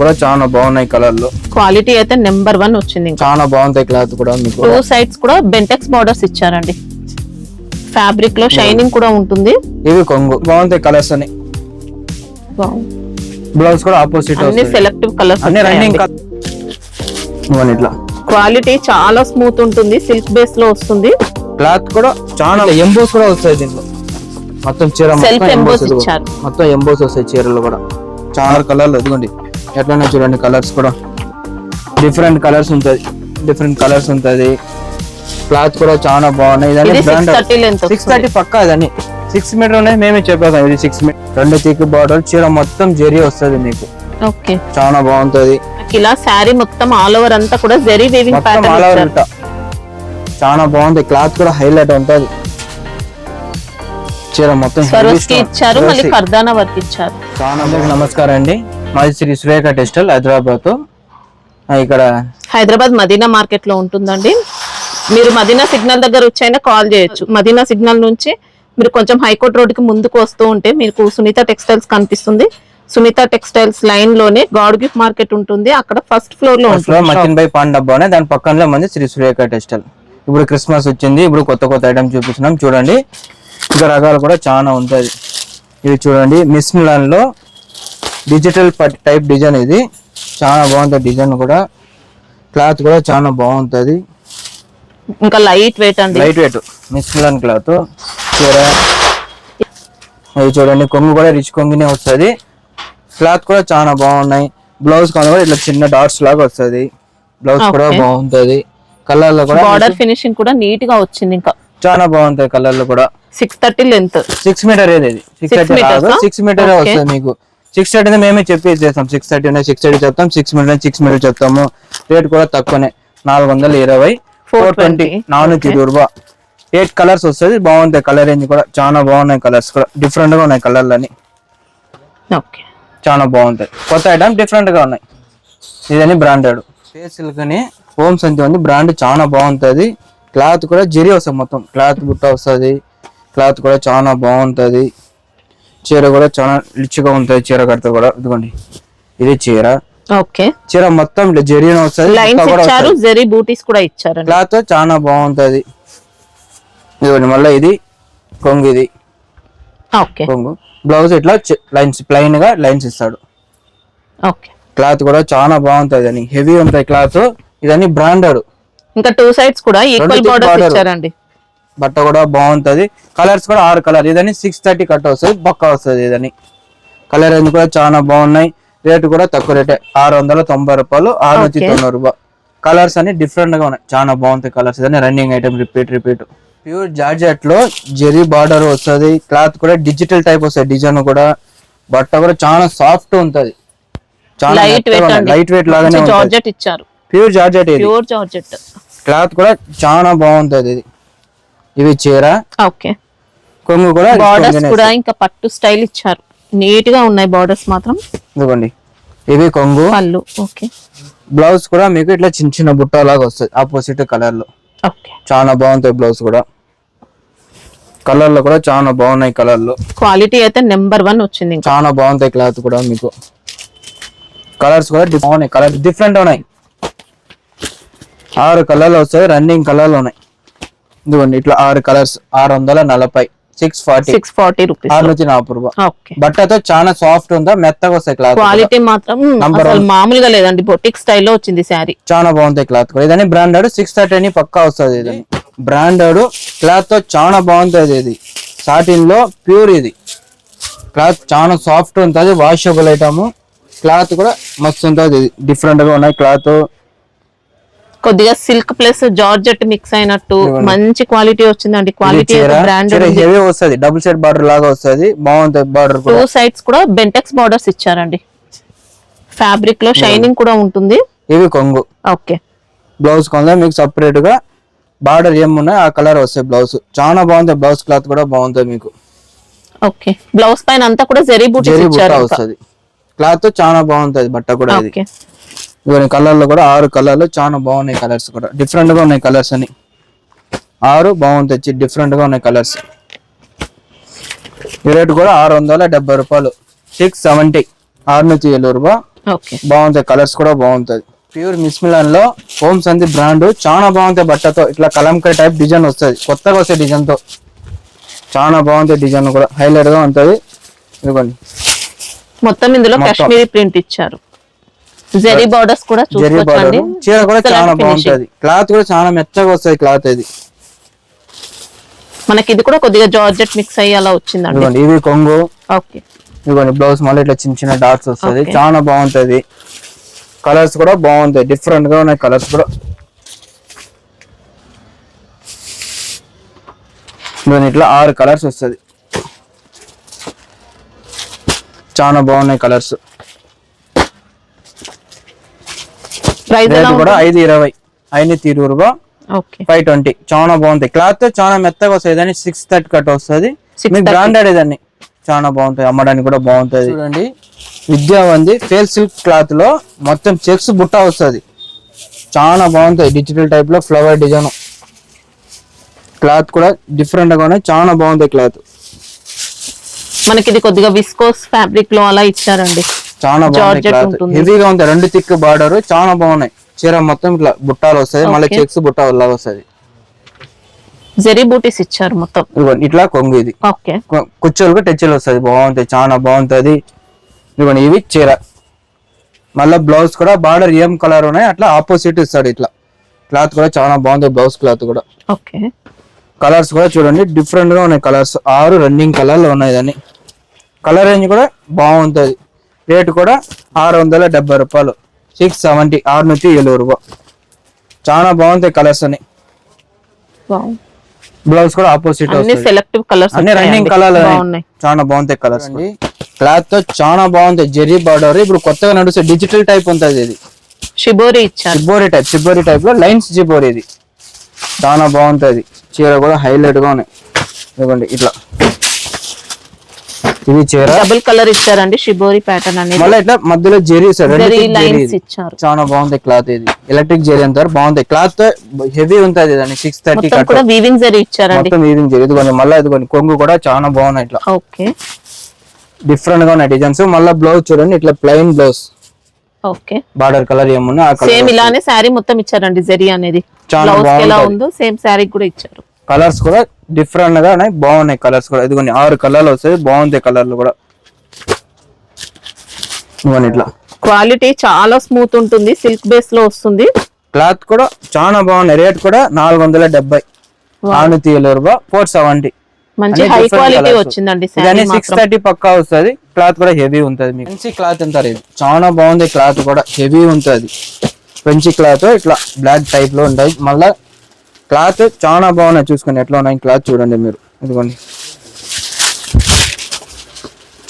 కూడా చాలా బాగున్నాయి కలర్లు. క్వాలిటీ అయితే నెంబర్ 1 వచ్చింది. చాలా బాగుంటాయి క్లాత్ కూడా. మీకు 2 సైడ్స్ కూడా బెంటెక్స్ బార్డర్స్ ఇచ్చారండి. ఫ్యాబ్రిక్ లో షైనింగ్ కూడా ఉంటుంది. ఇవి కొంగు బాగుంటాయి కలర్స్ అని. బ్లౌజ్ కూడా ఆపోజిట్ అన్ని సెలెక్టివ్ కలర్స్ అన్ని రన్నింగ్ ఇట్లా. క్వాలిటీ చాలా స్మూత్ ఉంటుంది. సిల్క్ బేస్ లో వస్తుంది. క్లాత్ కూడా చాలా ఎంబోస్ కూడా వస్తాయి దీంట్లో. మొత్తం చీర సెల్ఫ్ ఎంబోస్ ఇచ్చారు. మొత్తం ఎంబోస్ వస్తాయి చీరలు కూడా. చాలా కలర్లు ఇదిగోండి ఎట్లనే చూడండి. కలర్స్ కూడా డిఫరెంట్ కలర్స్ ఉంటది. క్లాత్ కూడా చాలా బాగున్నాయి. 630 పక్కా. ఇదని 6 మీటర్ ఉన్నాయి. మేమే చెప్పేసాం ఇది 6 మీటర్. 2 థిక్ బార్డర్ చీర మొత్తం జరీ వస్తుంది మీకు. ఓకే చాలా బాగుంటది. ఇలా శారీ మొత్తం ఆల్ ఓవర్ అంతా కూడా జరీ వీవింగ్ ప్యాటర్న్ చాలా బాగుంది. క్లాత్ కూడా హైలైట్ ఉంటది. చీర మొత్తం ఇచ్చారు. మళ్ళీ కర్దానా వర్క్ ఇచ్చారు. చాలా నమస్కారం అండి. మాది శ్రీ సురేఖ టెక్స్టైల్ హైదరాబాద్. ఇక్కడ హైదరాబాద్ మదీనా మార్కెట్ లో ఉంటుందండి. మీరు మదీనా సిగ్నల్ దగ్గర వచ్చైనా కాల్ చేయొచ్చు. మదీనా సిగ్నల్ నుంచి మీరు కొంచెం హైకోర్ట్ రోడ్ కి ముందుకు వస్తూ ఉంటే మీకు సునీత టెక్స్టైల్స్ కనిపిస్తుంది. సునీత టెక్స్టైల్స్ లైన్ లోనే గాడ్ గిఫ్ట్ మార్కెట్ ఉంటుంది. అక్కడ ఫస్ట్ ఫ్లోర్ లో మచిన్ పాన్ డబ్బానే దాని పక్కనలో మంది శ్రీ సురేఖ టెక్స్టైల్. ఇప్పుడు క్రిస్మస్ వచ్చింది. ఇప్పుడు కొత్త ఐటమ్ చూపిస్తున్నాం చూడండి. ఇంకా రకాలు కూడా చాలా ఉంటది. ఇది చూడండి మిస్ మిలాన్ లో డిజిటల్ టైప్ డిజైన్. ఇది చాలా బాగుంటది. డిజైన్ కూడా క్లాత్ కూడా చాలా బాగుంటది. ఇంకా లైట్ వెయిట్ అండి. Light weight miss Milan cloth చీర. ఇది చూడండి కొంగు కూడా రిచ్ కొంగినే వస్తుంది. క్లాత్ కూడా చాలా బాగున్నాయి. బ్లౌజ్ కొంత కూడా ఇట్లా చిన్న డాట్స్ లాగా వస్తుంది. బ్లౌజ్ కూడా బాగుంటది. కలర్ లో కూడా బార్డర్ ఫినిషింగ్ కూడా నీట్ గా వచ్చింది. ఇంకా చాలా బాగుంటాయి కలర్ లో కూడా. 630 లెంత్ 6 మీటర్ ఏది 6 మీటర్ వస్తుంది మీకు. 630 మేమే చెప్పి చేస్తాం. 630 ఉన్నాయి 630 చెప్తాం. 6 మీటర్ చెప్తాము. రేట్ కూడా తక్కువనే 420 420 420 8 కలర్స్ వస్తుంది. బాగుంటాయి. కలర్ రేంజ్ కూడా చాలా బాగున్నాయి. కలర్స్ కూడా డిఫరెంట్ గా ఉన్నాయి. కలర్లని చాలా బాగుంటాయి. కొత్త ఐటమ్ డిఫరెంట్ గా ఉన్నాయి. ఇదని బ్రాండెడ్ సిల్క్ అని హోమ్ సంతి ఉంది. బ్రాండ్ చాలా బాగుంటది. క్లాత్ కూడా జరీ వస్తుంది. మొత్తం క్లాత్ బుట్ట వస్తుంది. క్లాత్ కూడా చాలా బాగుంటది. చీర కూడా చాలా రిచ్ గా ఉంటది. చీర కడితే కూడా ఇదిగోండి ఇది చీర. చీర మొత్తం జరీ వస్తుంది. జరీ బూటీస్ కూడా ఇచ్చారు. క్లాత్ చాలా బాగుంటది. ఇదిగోండి మళ్ళీ ఇది కొంగు. ఇది కొంగు. బ్లౌజ్ ఇట్లా లైన్స్ ప్లైన్ గా లైన్స్ ఇస్తాడు. క్లాత్ కూడా చాలా బాగుంటది. అని హెవీ ఉంటాయి క్లాత్. ఇదని బ్రాండెడ్. ఇంకా 2 సైడ్స్ కూడా ఈక్వల్ బోర్డర్స్ ఇచ్చారండి. బట్ట కూడా బాగుంటది. కలర్స్ కూడా 6 కలర్. ఇదని 630 కట్ వస్తుంది. పక్కా వస్తుంది. ఇదని కలర్ అన్ని కూడా చాలా బాగున్నాయి. రేటు కూడా తక్కువ రేటే 690 రూపాయలు 690 రూపాయలు. కలర్స్ అన్ని డిఫరెంట్ గా ఉన్నాయి. చాలా బాగుంటాయి కలర్స్. ఇదని running item repeat pure georgette లో జెరీ బార్డర్ వస్తుంది. క్లాత్ కూడా డిజిటల్ టైప్ వస్తుంది. డిజైన్ కూడా బట్ట కూడా చాలా సాఫ్ట్ ఉంటది. చాలా లైట్ వెయిట్ లాగానే జార్జెట్ ఇచ్చారు. Pure georgette. క్లాత్ కూడా చాలా బాగుంటది. ఇది ఇవి చీర. కొంగు కూడా బార్డర్స్ కూడా ఇంకా పట్టు స్టైల్ ఇచ్చారు. నీట్ గా ఉన్నాయి బార్డర్స్ మాత్రం. ఇదిగోండి ఇవి కొంగు. పళ్ళు. బ్లౌజ్ కూడా మీకు ఇట్లా చిన్న చిన్న బుట్ట లాగా వస్తుంది. ఆపోజిట్ కలర్ లో చాలా బాగుంటాయి. బ్లౌజ్ కూడా కలర్ లో కూడా చాలా బాగున్నాయి. కలర్లు క్వాలిటీ అయితే నెంబర్ 1 వచ్చింది. చాలా బాగుంటాయి. క్లాత్ కూడా మీకు కలర్స్ కూడా బాగున్నాయి. కలర్ డిఫరెంట్ ఉన్నాయి. 6 కలర్లు వస్తాయి. రన్నింగ్ కలర్లు ఉన్నాయి. ఇదిగోండి ఇట్లా 6 కలర్స్ 640 640 రూపీస్ 640 రూపాయలు. బట్టతో చాలా సాఫ్ట్ ఉందా మెత్తగా వస్తాయి. క్లాత్ క్వాలిటీ మాత్రం మామూలుగా లేదండి. బొటిక్ స్టైల్లో వచ్చింది శారీ. చాలా బాగుంటాయి. క్లాత్ కూడా ఇదని బ్రాండెడ్ 630 అని పక్కా వస్తుంది. ఇదని బ్రాండెడ్ క్లాత్ తో చాలా బాగుంటది. ఇది సాటిన్ లో ప్యూర్. ఇది క్లాత్ చాలా సాఫ్ట్ ఉంటది. Washable item. క్లాత్ కూడా మస్తు ఉంటది. ఇది డిఫరెంట్ గా ఉన్నాయి. క్లాత్ కొద్దిగా సిల్క్ ప్లస్ జార్జెట్ మిక్స్ అయినట్టు మంచి క్వాలిటీ వచ్చిందండి. క్వాలిటీ బ్రాండెడ్ హెవీ వస్తుంది. డబుల్ సైడ్ బార్డర్ లాగా వస్తుంది. బాగుంటది. బార్డర్ 2 సైడ్స్ కూడా బెంటెక్స్ బార్డర్స్ ఇచ్చారండి. ఫ్యాబ్రిక్ లో షైనింగ్ కూడా ఉంటుంది. ఇవి కొంగు. బ్లౌజ్ కొంత మీకు సపరేట్ గా బార్డర్ ఏమున్నాయి ఆ కలర్ వస్తాయి. బ్లౌజ్ చాలా బాగుంటుంది. బ్లౌజ్ క్లాత్ కూడా బాగుంటుంది మీకు. బ్లౌజ్ పైన అంతా కూడా జరీ బూటీ వస్తుంది. క్లాత్ చాలా బాగుంటది. బట్ట కూడా ఇది ఇవన్నీ కలర్ లో కూడా 6 కలర్లు చాలా బాగున్నాయి. కలర్స్ కూడా డిఫరెంట్ గా ఉన్నాయి. కలర్స్ అని 6 బాగుంటాయి. డిఫరెంట్ గా ఉన్నాయి కలర్స్. ఈ రేట్ కూడా 670 రూపాయలు. 670 670 రూపాయలు ఓకే బాగుంటాయి, కలర్స్ కూడా బాగుంటది. ప్యూర్ మిస్ మిలాన్ లో హోమ్ సందీప్ బ్రాండ్ చాలా బాగుంటాయి. బట్టతో ఇట్లా కలంకాయ టైప్ డిజైన్ వస్తుంది, కొత్తగా వస్తాయి డిజైన్ తో, చాలా బాగుంటాయి. డిజైన్ కూడా హైలైట్ గా ఉంటది. ఇదిగోండి మొత్తం ఇందులో కాశ్మీరీ ప్రింట్ ఇచ్చారు, జెరీ బార్డర్స్ కూడా చూసుకోవచ్చండి. చీర కూడా చాలా బాగుంటది, క్లాత్ కూడా చాలా మెత్తగా వస్తుంది క్లాత్. ఇది మనకి ఇది కూడా కొద్దిగా జార్జెట్ మిక్స్ అయ్యి అలా వచ్చిందండి. ఇవి కొంగు. ఓకే ఇదిగోండి బ్లౌజ్ మళ్ళీ ఇట్లా చిన్న చిన్న డాట్స్ వస్తుంది, చాలా బాగుంటది. కలర్స్ కూడా బాగుంటాయి, డిఫరెంట్ గా ఉన్నాయి కలర్స్ కూడా. ఇట్లా 6 కలర్స్ వస్తుంది, చాలా బాగున్నాయి కలర్స్. ప్రైస్ కూడా 520, 520 రూపాయ, 520. చాలా బాగుంటాయి, క్లాత్ చాలా మెత్తగా వస్తుంది. దాన్ని 630 కట్ వస్తుంది. మీకు బ్రాండెడ్ ఇదాన్ని చాలా బాగుంటాయి, అమ్మడానికి కూడా బాగుంటది. చూడండి విద్యావంతి ఫేల్ సిల్క్ క్లాత్ లో మొత్తం చెక్స్ బుట్ట వస్తుంది, చాలా బాగుంటాయి. డిజిటల్ టైప్ లో ఫ్లవర్ డిజైన్, క్లాత్ కూడా డిఫరెంట్ గా ఉన్నాయి, చాలా బాగుంటాయి క్లాత్. మనకి ఇది కొద్దిగా విస్కోస్ ఫ్యాబ్రిక్ లో అలా ఇచ్చారండి, చాలా బాగుంది క్లాత్, హెవీగా ఉంది. 2 థిక్ బార్డర్, చాలా బాగున్నాయి. చీర మొత్తం ఇట్లా బుట్టాలు వస్తాయి, మళ్ళీ చెక్స్ బుట్ట లాగా వస్తుంది. జెరీ బూటీస్ ఇచ్చారు మొత్తం. ఇట్లా కొంగు, ఇది కుచ్చోలు టెచ్చలు వస్తుంది, బాగుంటాయి, చాలా బాగుంటది. ఇదిగోండి ఇవి చీర, మళ్ళీ బ్లౌజ్ కూడా బార్డర్ ఏం కలర్ ఉన్నాయి అట్లా ఆపోజిట్ ఇస్తాడు. ఇట్లా క్లాత్ కూడా చాలా బాగుంది, బ్లౌజ్ క్లాత్ కూడా. ఓకే కలర్స్ కూడా చూడండి డిఫరెంట్ గా ఉన్నాయి కలర్స్, 6 రన్నింగ్ కలర్లు ఉన్నాయి. దాన్ని కలర్ రేంజ్ కూడా బాగుంటది. రేట్ కూడా 670 రూపాయలు, 670, 670 రూపాయలు. చాలా బాగుంటాయి కలర్స్ అని. బ్లౌజ్ కూడా ఆపోజిట్ సెలెక్టివ్ కలర్స్, అన్ని రన్నింగ్ కలర్లు, చాలా బాగుంటాయి కలర్స్. క్లాత్ తో చాలా బాగుంటాయి, జెరీ బార్డర్. ఇప్పుడు కొత్తగా నడుస్తే డిజిటల్ టైప్ ఉంటది, ఇది షిబోరి ఇచ్చారు, షిబోరి టైప్ లో లైన్స్ షిబోరి. ఇది చాలా బాగుంటది, చీర కూడా హైలైట్ గా ఉన్నాయి. ఇదిగోండి ఇట్లా, ఇది చీర డబుల్ కలర్ ఇచ్చారండి, షిబోరి ప్యాటర్న్ అనేది. మళ్ళీ ఇట్లా మధ్యలో జెరీ లైన్స్ ఇచ్చారు, చాలా బాగుంది క్లాత్. ఇది ఎలక్ట్రిక్ జెరీ అంటారు, బాగుంది క్లాత్, హెవీ ఉంటది. దాన్ని 630 కూడా వీవింగ్ జెరీ ఇచ్చారండి, మొత్తం వీవింగ్ జెరీ. ఇదిగోండి మళ్ళీ ఇదిగోండి కొంగు కూడా చాలా బాగున్నాయి, ఇట్లా ఓకే డిఫరెంట్ గా ఉన్నాయి డిజైన్స్. మళ్ళీ బ్లౌజ్ చూడండి ఇట్లా plain blouse, okay border colour ఏమున్నా సేమ్ ఇలానే శారీ మొత్తం ఇచ్చారండి. జెరీ అనేది బ్లౌజ్ ఎలా ఉందో సేమ్ శారీ కూడా ఇచ్చారు. కలర్స్ కూడా డిఫరెంట్ గా బాగున్నాయి కలర్స్ కూడా. ఇదిగోండి 6 కలర్లు వస్తాయి, బాగుంటాయి కలర్లు కూడా. ఇట్లా క్వాలిటీ చాలా స్మూత్ ఉంటుంది, సిల్క్ బేస్ లో వస్తుంది. క్లాత్ కూడా చాలా బాగున్నాయి. రేట్ కూడా 470, 470 రూపాయ, 470. మంచి హై క్వాలిటీ వచ్చిందండి. 630 పక్కా వస్తుంది. క్లాత్ కూడా హెవీ ఉంటది. మంచి క్లాత్ అంటారు, ఇది చాలా బాగుంది. క్లాత్ కూడా హెవీ ఉంటది, మంచి క్లాత్. ఇట్లా బ్లాక్ టైప్ లో ఉంటాయి. మళ్ళా క్లాత్ చాలా బాగున్నాయి, చూసుకోండి ఎట్లా ఉన్నాయి క్లాత్ చూడండి మీరు. ఇదిగోండి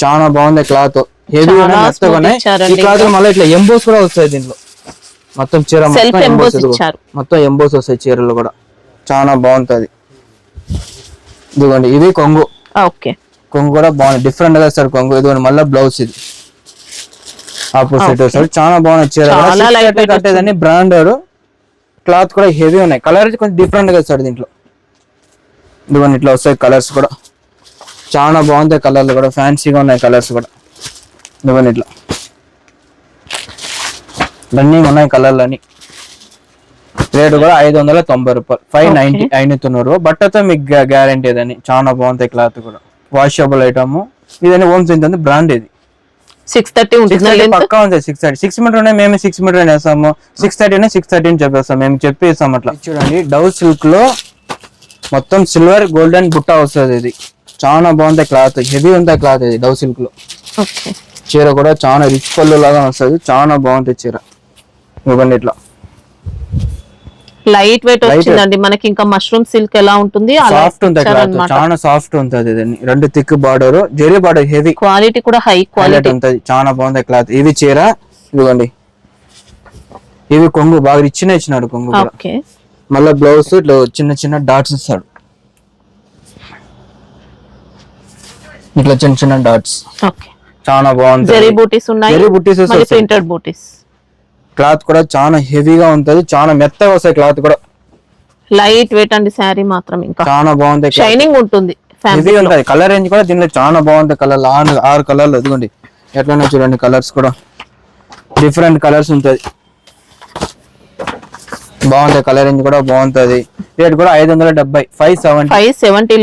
చాలా బాగుంది క్లాత్, హెవీ ఉన్నాయి. ఈ క్లాత్ మళ్ళీ ఇట్లా ఎంబోస్ కూడా వస్తాయి దీంట్లో. మొత్తం చీర మొత్తం ఎంబోస్ వస్తాయి చీరలు కూడా, చాలా బాగుంటది. ఇదిగోండి ఇది కొంగు, కొంగు కూడా బాగుంది, డిఫరెంట్ గా వస్తారు కొంగు. ఇదిగోండి మళ్ళీ బ్లౌజ్, ఇది ఆపోజిట్ వస్తాడు, చాలా బాగున్నాయి చీర. కట్టేదని బ్రాండెడ్, క్లాత్ కూడా హెవీ ఉన్నాయి. కలర్ కొంచెం డిఫరెంట్ గా వస్తాడు దీంట్లో. ఇదిగోండి ఇట్లా వస్తాయి కలర్స్ కూడా, చాలా బాగుంటాయి కలర్లు కూడా, ఫ్యాన్సీగా ఉన్నాయి కలర్స్ కూడా. ఇదిగోండి ఇట్లా రన్నింగ్ ఉన్నాయి కలర్లు అని. రేటు కూడా 590 రూపాయలు, 590, 590 రూపాయలు. బట్టతో మీకు గ్యారంటీ ఏదని, చాలా బాగుంటాయి క్లాత్ కూడా, వాషబుల్ ఐటమ్. ఇదని హోమ్ సెంటర్ బ్రాండ్. ఇది 630 ఉంటుంది, పక్కా ఉంది. 630, 6 మీటర్ ఉన్నాయి. మేము 6 మీటర్ వేస్తాము, 630 630 అని చెప్పేస్తాం, మేము చెప్పేస్తాం అట్లా. చూడండి డవ్ సిల్క్ లో మొత్తం సిల్వర్ గోల్డెన్ బుట్ట వస్తుంది. ఇది చాలా బాగుంటాయి క్లాత్, హెవీ ఉంటాయి క్లాత్. ఇది డవ్ సిల్క్ లో చీర కూడా చాలా రిచ్ పళ్ళు లాగా వస్తుంది, చాలా బాగుంటాయి చీర. ఇవ్వండి ఇట్లా లైట్ వెయిట్ వచ్చిందండి మనకి. ఇంకా మష్రూమ్ సిల్క్ ఎలా ఉంటుంది, సాఫ్ట్ ఉంటుంది క్లాత్, చాలా సాఫ్ట్ ఉంటుంది. 2 thick border, zari border, heavy quality కూడా హై క్వాలిటీ ఉంటుంది, చాలా బాగుంది క్లాత్. ఇది చీర, ఇదిగోండి ఇవి కొంగు బాగా రిచ్నే ఇచ్చినాడు కొంగు కూడా. మళ్ళీ బ్లౌజ్ ఇట్లా చిన్న చిన్న డాట్స్ ఇస్తాడు, ఇట్లా చిన్న చిన్న డాట్స్, చాలా బాగుంది. జెరీ బూటీస్ ఉన్నాయి, జెరీ బూటీస్ వస్తాయి, ప్రింటెడ్ బూటీస్. క్లాత్ కూడా చాలా హెవీగా ఉంటది, చాలా మెత్తగా వస్తాయి క్లాత్ కూడా. లైట్ వెయిట్ అండి శారీ మాత్రం, ఇంకా చాలా బాగుంది, షైనింగ్ ఉంటుంది, హెవీ ఉంటది. కలర్ రేంజ్ కూడా దీనిలో చాలా బాగుంటాయి కలర్, 6 కలర్లు. ఇదిగోండి ఎట్లనే చూడండి కలర్స్ కూడా డిఫరెంట్ కలర్స్ ఉంటది, బాగుంటది. కలర్ రేంజ్ కూడా బాగుంటది. రేట్ కూడా 570, 570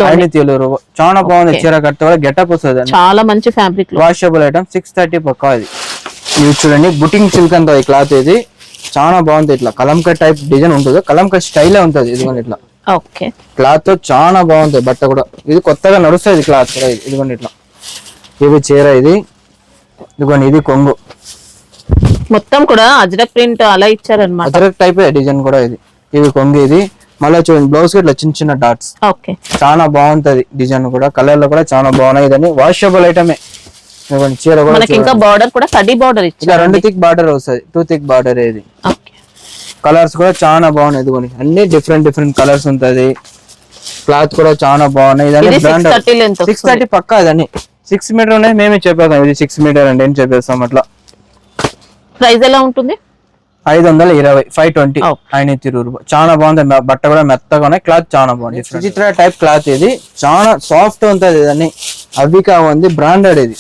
లో రూపాయలు. చాలా బాగుంది. చీర కట్ట కూడా గెటప్ వస్తుంది. చాలా మంచి ఫ్యాబ్రిక్, వాషబుల్ ఐటమ్. 630 పక్కా. ఇది ఇది చూడండి, బుటింగ్ సిల్క్ అంత క్లాత్. ఇది చాలా బాగుంది. ఇట్లా కలంకారీ టైప్ డిజైన్ ఉంటుంది, కలంకారీ స్టైలే ఉంటుంది. ఇదిగోండి ఇట్లా ఓకే. క్లాత్ చాలా బాగుంది. బట్ట కూడా ఇది కొత్తగా నడుస్తుంది క్లాత్ కూడా. ఇదిగోండి ఇట్లా ఇది చీర. ఇది ఇదిగోండి, ఇది కొంగు మొత్తం కూడా అజ్రక్ ప్రింట్ అలా ఇచ్చారన్నమాట. అజ్రక్ టైప్ డిజైన్ కూడా. ఇది కొంగు. ఇది మళ్ళీ చూడండి, బ్లౌజ్ కి ఇట్లా చిన్న చిన్న డాట్స్. ఓకే, చాలా బాగుంటది డిజైన్ కూడా. కలర్ లో కూడా చాలా బాగున్నాయి. ఇదని వాషబుల్ ఐటమే. ఇదిగోండి చీర కూడా. మనకి ఇంకా బార్డర్ కూడా కడి బార్డర్ ఇచ్చారు. ఇలా 2 థిక్ బార్డర్ వస్తుంది, 2 థిక్ బార్డర్. ఇది కలర్స్ కూడా చాలా బాగున్నాయి. ఇదిగోండి అన్ని డిఫరెంట్ డిఫరెంట్ కలర్స్ ఉంటది. క్లాత్ కూడా చాలా బాగున్నాయి. ఇదని బ్రాండ్ 630 పక్కా. ఇదని 6 మీటర్ ఉన్నాయి. మేమే చెప్పేస్తాం ఇది 6 మీటర్ అంటే ఏం చెప్పేస్తాం. అట్లా ప్రైస్ ఎలా ఉంటుంది? 520, 520, 520 రూపాయలు. చాలా బాగుంది. బట్ట కూడా మెత్తగా ఉన్నాయి. క్లాత్ చాలా బాగుంది. Suchitra type cloth. ఇది చాలా సాఫ్ట్ ఉంటది. ఇదని అవికా ఉంది, బ్రాండెడ్. ఇది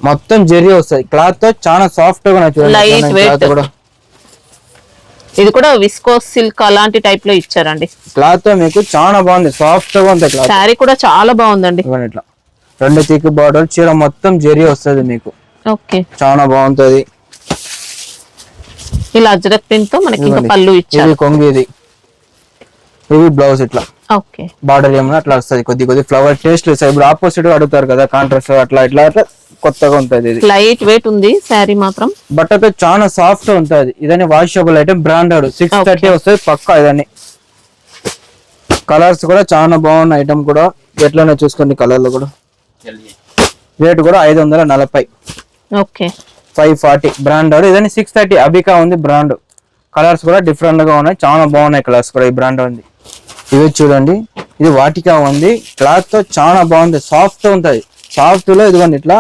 మొత్తం జెరీ వస్తుంది. క్లాత్ తో చాలా సాఫ్ట్ గా క్లాత్ కూడా. ఇది కూడా విస్కోస్ సిల్క్ అలాంటి టైప్ లో ఇచ్చారండి. క్లాత్ మీకు చాలా బాగుంది, సాఫ్ట్ గా ఉంది. క్లాత్ శారీ కూడా చాలా బాగుందండి. ఇట్లా 2 థిక్ బార్డర్. చీర మొత్తం జెరీ వస్తుంది మీకు. ఓకే, చాలా బాగుంటది. ఇలా అజ్రక్ ప్రింట్ తో మనకి ఇంకా పళ్ళు ఇచ్చారు. ఇది కొంగు. ఇది బ్లౌజ్. ఇట్లా ఓకే, బార్డర్ ఏమన్నా అట్లా వస్తుంది. కొద్ది ఫ్లవర్ టేస్ట్ వస్తాయి. ఇప్పుడు ఆపోజిట్ అడుగుతారు కదా, కాంట్రాస్ట్ అట్లా ఇట్లా అట్లా కొత్తగా ఉంటది. ఇది లైట్ వెయిట్ ఉంది శారీ మాత్రం. బట్టతో చాలా సాఫ్ట్ ఉంటది. ఇదని వాషబుల్ ఐటమ్, బ్రాండెడ్. 630 వస్తుంది పక్కా. ఇదని కలర్స్ కూడా చాలా బాగున్న ఐటమ్ కూడా. ఎట్లనే చూసుకోండి కలర్లు కూడా. రేట్ కూడా 540. Okay, 540 branded. ఇదని 630 అబికా ఉంది బ్రాండ్. కలర్స్ కూడా డిఫరెంట్ గా ఉన్నాయి. చాలా బాగున్నాయి కలర్స్ కూడా. ఈ బ్రాండ్ ఉంది. ఇవి చూడండి, ఇది వాటికా ఉంది. క్లాత్ తో చాలా బాగుంది, సాఫ్ట్ ఉంటది. సాఫ్ట్ లో ఇదిగోండి ఇట్లా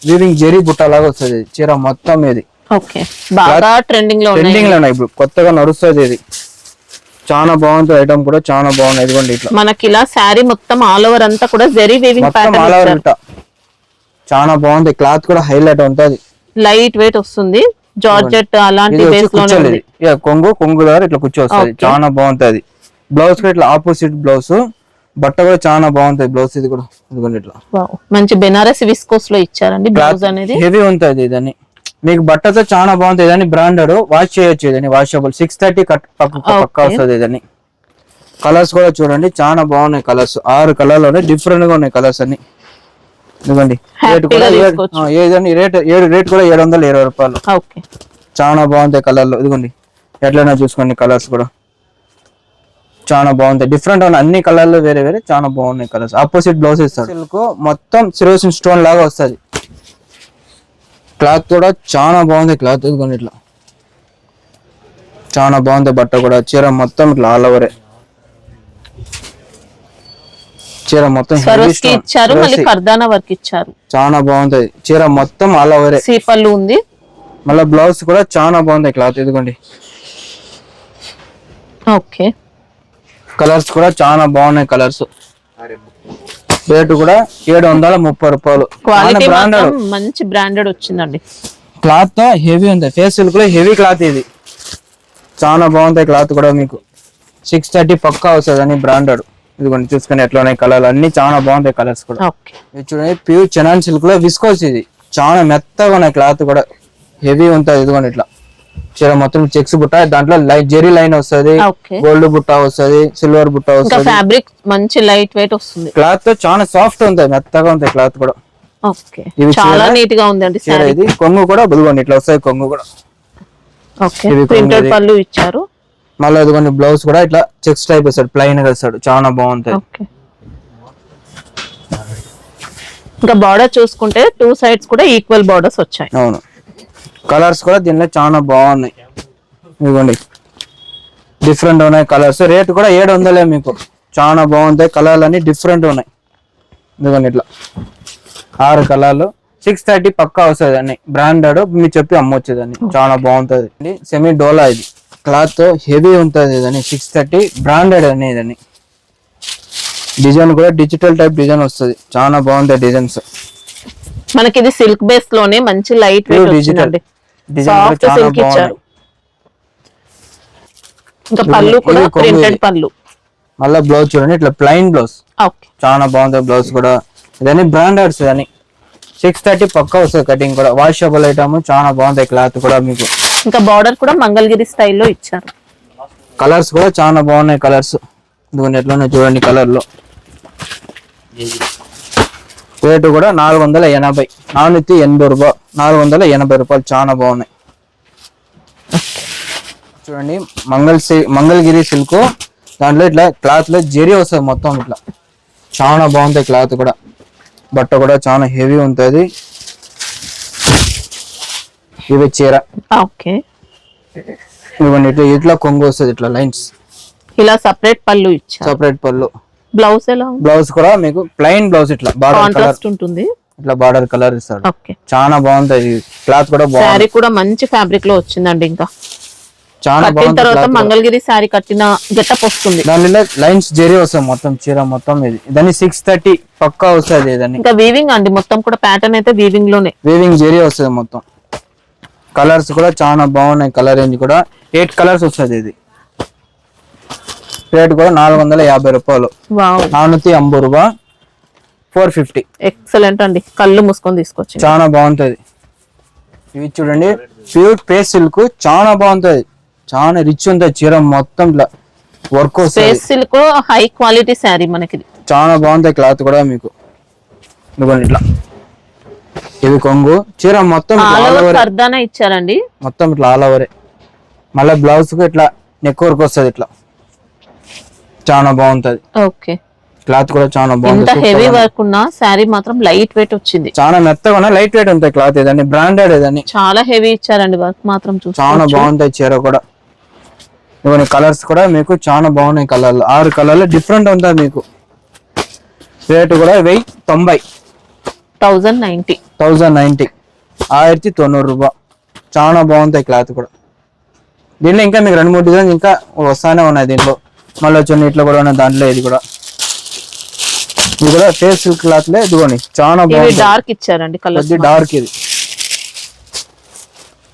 వీవింగ్ జెరీ బుట్ట లాగా వస్తుంది చీర మొత్తం. ఇది ఓకే, బాగా ట్రెండింగ్ లో ఉన్నాయి. ఇప్పుడు కొత్తగా నడుస్తుంది. ఇది చాలా బాగుంటుంది. ఐటమ్ కూడా చాలా బాగుంది. ఇదిగోండి ఇట్లా మనకి ఇలా శారీ మొత్తం ఆల్ ఓవర్ అంతా కూడా zari weaving pattern all over ఇట్లా చాలా బాగుంది. క్లాత్ కూడా హైలైట్ ఉంటది. లైట్ వెయిట్ వస్తుంది. జార్జెట్ అలాంటి బేస్ లో ఉంది. కొంగు దగ్గర ఇట్లా కూర్చో వస్తుంది. చాలా బాగుంటది. బ్లౌజ్ కూడా ఇట్లా ఆపోజిట్ బ్లౌజ్. బట్ట కూడా చాలా బాగుంటది బ్లౌజ్. ఇది కూడా ఇదిగోండి ఇట్లా మంచి బెనారస్ విస్కోస్ లో ఇచ్చారండి. బ్లౌజ్ అనేది హెవీ ఉంటది. ఇదని మీకు బట్టతో చాలా బాగుంటది. ఇదని బ్రాండెడ్. వాష్ చేయొచ్చు. ఇదని వాషబుల్. 630 పక్కా వస్తుంది. ఇదని కలర్స్ కూడా చూడండి చాలా బాగున్నాయి. కలర్స్ 6 కలర్లు ఉన్నాయి. డిఫరెంట్ గా ఉన్నాయి కలర్స్ అన్ని. ఇదిగోండి రేట్ కూడా రేట్ కూడా 720 రూపాయలు. చాలా బాగుంటాయి కలర్లు. ఇదిగోండి ఎట్లైనా చూసుకోండి. కలర్స్ కూడా చాలా బాగుంటాయి. డిఫరెంట్ ఉన్నాయి. అన్ని కలర్లు వేరే వేరే చాలా బాగున్నాయి కలర్స్. ఆపోజిట్ బ్లౌజ్ ఇస్తాడు. సిల్క్ మొత్తం సిరోసిన్ స్టోన్ లాగా వస్తుంది. క్లాత్ కూడా చాలా బాగుంది. క్లాత్ ఇదిగోండి ఇట్లా చాలా బాగుంది. బట్ట కూడా చీర మొత్తం ఇట్లా ఆల్ ఓవరే. చీర మొత్తం ఇచ్చారు, మళ్ళీ కర్దానా వర్క్ ఇచ్చారు. చాలా బాగుంటది. చీర మొత్తం ఆల్ ఓవరే. సీపల్లు ఉంది. మళ్ళీ బ్లౌజ్ కూడా చాలా బాగుంది. క్లాత్ ఇదిగోండి. ఓకే, కలర్స్ కూడా చాలా బాగున్నాయి. కలర్స్ రేటు కూడా 730 రూపాయలు. క్వాలిటీ మంచి బ్రాండెడ్ వచ్చిందండి. క్లాత్ హెవీ ఉంది. ఫేస్ సిల్క్ లో హెవీ క్లాత్. ఇది చాలా బాగుంటాయి. క్లాత్ కూడా మీకు 630 పక్కా వస్తుంది అని బ్రాండెడ్. ఇదిగోండి చూసుకుని ఎట్లా ఉన్నాయి కలర్లు అన్ని చాలా బాగుంటాయి. కలర్స్ కూడా చూడండి. ప్యూర్ చెనాన్ సిల్క్ లో విస్కోస్. ఇది చాలా మెత్తగా ఉన్నాయి. క్లాత్ కూడా హెవీ ఉంటుంది. ఇదిగోండి ఇట్లా చీర మొత్తం చెక్స్ బుట్ట. దాంట్లో జెరీ లైన్ వస్తుంది, గోల్డ్ బుట్ట వస్తుంది, సిల్వర్ బుట్ట వస్తుంది. ఫ్యాబ్రిక్ మంచి లైట్ వెయిట్ వస్తుంది. క్లాత్ తో చాలా సాఫ్ట్ ఉంటుంది, మెత్తగా ఉంటాయి క్లాత్ కూడా. చాలా నీట్ గా ఉందండి. ఇది కొంగు కూడా ఇదిగోండి ఇట్లా వస్తాయి. కొంగు కూడా ప్రింటెడ్ పళ్ళు ఇచ్చారు. మళ్ళీ ఇదిగోండి బ్లౌజ్ కూడా ఇట్లా చెక్స్ టైప్ వస్తాడు, ప్లైన్ గా వస్తాడు. చాలా బాగుంటాయి. ఇంకా బార్డర్ చూసుకుంటే 2 సైడ్స్ కూడా ఈక్వల్ బార్డర్స్ వచ్చాయి. అవును. కలర్స్ కూడా దీనిలో చాలా బాగున్నాయి. ఇదిగోండి డిఫరెంట్ ఉన్నాయి కలర్స్. రేట్ కూడా 700 మీకు. చాలా బాగుంటాయి. కలర్లు అన్ని డిఫరెంట్ ఉన్నాయి. ఇదిగోండి ఇట్లా 6 కలర్లు. 630 పక్కా వస్తుంది అన్ని బ్రాండెడ్. మీరు చెప్పి అమ్మొచ్చేదాన్ని. చాలా బాగుంటది. సెమీ డోలా. ఇది క్లాత్ హెవీ ఉంటుంది. ఇదని 630 బ్రాండెడ్ అని. ఇదని డిజైన్ కూడా డిజిటల్ టైప్ డిజైన్ వస్తుంది. చాలా బాగుంటాయి డిజైన్స్. మనకి ఇది సిల్క్ బేస్ లోనే మంచి లైట్ వెయిట్ వచ్చిందండి. సాఫ్ట్ సిల్క్ ఇచ్చారు. ఇంకా పళ్ళు కూడా ప్రింటెడ్ పళ్ళు. మళ్ళీ బ్లౌజ్ చూడండి ఇట్లా ప్లెయిన్ బ్లౌజ్. ఓకే, చాలా బాగుంది బ్లౌజ్ కూడా. ఇదని బ్రాండెడ్స్ అని 630 పక్కా వస్తుంది. కటింగ్ కూడా వాషబుల్ ఐటమ్, చాలా బాగుంది క్లాత్ కూడా మీకు. ఇంకా బార్డర్ కూడా మంగళగిరి స్టైల్లో ఇచ్చారు. కలర్స్ కూడా చాలా బాగున్నాయి. కలర్స్ ఇదిగోండి ఎట్లా చూడండి కలర్ లో. రేటు కూడా 480, 480 రూపాయలు, 480 రూపాయలు. చాలా బాగున్నాయి చూడండి. మంగళగిరి సిల్క్, దాంట్లో ఇట్లా క్లాత్ లో జెరీ వస్తుంది మొత్తం ఇట్లా. చాలా బాగుంటాయి క్లాత్ కూడా. బట్ట కూడా చాలా హెవీ ఉంటుంది. ఇవి చీర. ఓకే, ఇవ్వండి ఇట్లా కొంగు వస్తుంది ఇట్లా లైన్స్. ఇలా సపరేట్ పళ్ళు ఇచ్చారు. సపరేట్ పళ్ళు. బ్లౌజ్ ఎలా? బ్లౌజ్ కూడా మీకు ప్లెయిన్ బ్లౌజ్ ఇట్లా బార్డర్ కలర్ ఉంటుంది. ఇట్లా బార్డర్ కలర్ ఇస్తాడు. ఓకే, చాలా బాగుంటది. క్లాత్ కూడా బాగుంది. సారీ కూడా మంచి ఫ్యాబ్రిక్ లో వచ్చిందండి. ఇంకా చాలా కట్టిన తర్వాత మంగళగిరి సారీ కట్టిన గెటప్ వస్తుంది. దానిలో లైన్స్ జెరీ వస్తాయి మొత్తం చీర మొత్తం. ఇది దాన్ని 630 పక్కా వస్తుంది. దాన్ని ఇంకా వీవింగ్ అండి మొత్తం కూడా ప్యాటర్న్ అయితే వీవింగ్ లోనే. వీవింగ్ జెరీ వస్తుంది మొత్తం. కలర్స్ కూడా చాలా బాగున్నాయి. కలర్ రేంజ్ కూడా 8 కలర్స్ వస్తుంది. ఇది రేట్ కూడా 450 రూపాయలు. 480 రూపాయలు, 450. ఎక్సలెంట్ అండి, కళ్ళు మూసుకొని తీసుకొచ్చి. చాలా బాగుంటది. ఇవి చూడండి ప్యూర్ పేస్ సిల్క్, చాలా బాగుంటది. చాలా రిచ్ ఉంటుంది చీర మొత్తం. ఇట్లా వర్క్ వస్తుంది. సిల్క్ హై క్వాలిటీ శారీ మనకి. చాలా బాగుంటాయి క్లాత్ కూడా మీకు. ఇదిగోండి ఇట్లా. ఇది కొంగు. చీర మొత్తం పర్దానా ఇచ్చారండి మొత్తం ఇట్లా ఆల్ ఓవరే. మళ్ళీ బ్లౌజ్ కు ఇట్లా నెక్ వర్క్ వస్తుంది ఇట్లా. చాలా బాగుంటది. ఓకే, క్లాత్ కూడా చాలా బాగుంది. హెవీ వర్క్ ఉన్న శారీ మాత్రం లైట్ వెయిట్ వచ్చింది. చాలా మెత్తగా లైట్ వెయిట్ ఉంటాయి క్లాత్. ఏదండి బ్రాండెడ్. ఏదని చాలా హెవీ ఇచ్చారండి వర్క్ మాత్రం. చాలా బాగుంటాయి చీర కూడా. ఇవన్నీ కలర్స్ కూడా మీకు చాలా బాగున్నాయి. కలర్లు 6 కలర్లు డిఫరెంట్ ఉంటాయి మీకు. రేటు కూడా 1090. 1090. 1090 రూపాయలు. చాలా బాగుంటాయి క్లాత్ కూడా. దీంట్లో ఇంకా మీకు 2-3 డిజైన్స్ ఇంకా వస్తానే ఉన్నాయి. దీంట్లో మళ్ళీ వచ్చి ఇట్లా కూడా ఉన్నాయి. దాంట్లో ఇది కూడా ఫేస్ సిల్క్ క్లాత్ లే. ఇదిగోండి చాలా బాగుంది. డార్క్ ఇచ్చారండి కలర్. డార్క్ ఇది